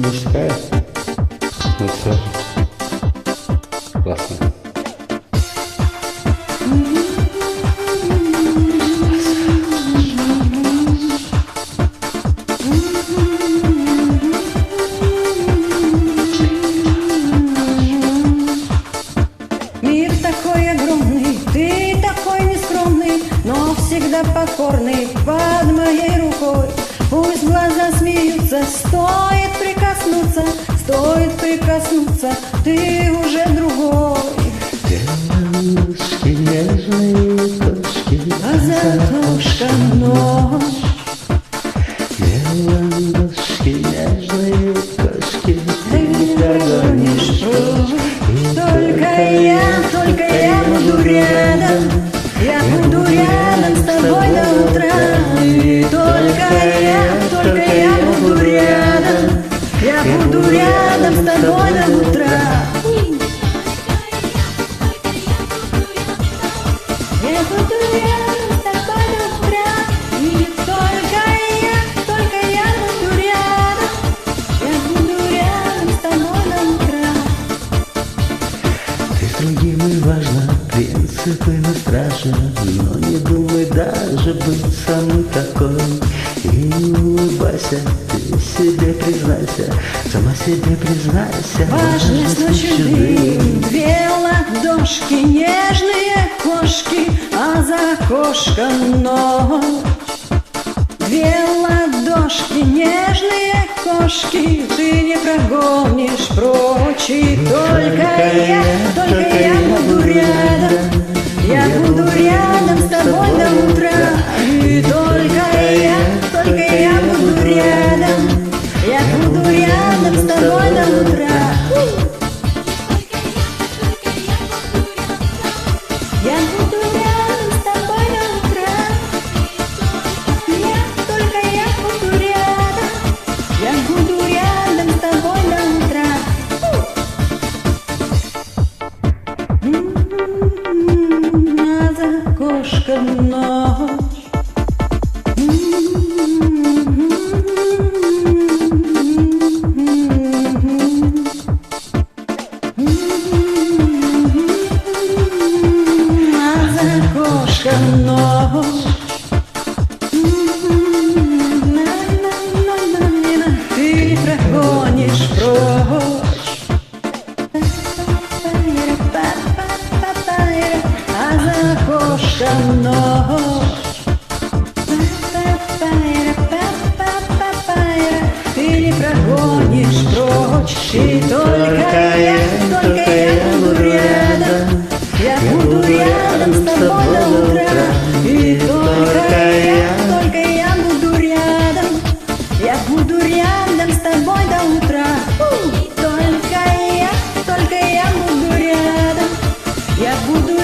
мужская. Ну все. Классно. Мир такой огромный, ты такой нескромный, но всегда покорный под моей рукой. Пусть глаза смеются, стоит прикоснуться, ты уже другой. Девушки, нежные кошки, А за окошком ночь. девушки, нежные кошки, Ты не прогонишь прочь. Только я буду рядом. Я буду рядом с тобой до утра. И только я буду рядом. Я буду рядом с тобой до утра. Я буду рядом с тобой до утра. И только я буду рядом. Я буду рядом с тобой до утра. Ты с другими важна, принципы не страшно, но не думай даже быть самой такой. И не улыбайся, ты себе признайся, сама себе признайся. Важность ночи дым, две ладошки, нежные кошки, а за окошком ночь. Две ладошки, нежные кошки, ты не прогонишь прочь. И только я буду рядом. Я буду рядом с тобой до утра. И только я буду рядом. Я буду рядом с тобой до утра. Я буду рядом с тобой до утра. Только я буду рядом. Я буду рядом с тобой до утра. А за окошком ночь. Ночь. Ты не прогонишь прочь. А за окошком ночь. Ты не прогонишь прочь. И только я буду рядом. Я буду рядом с тобой до утра. И только я буду рядом. Я буду рядом с тобой до утра. Только я буду рядом. Я буду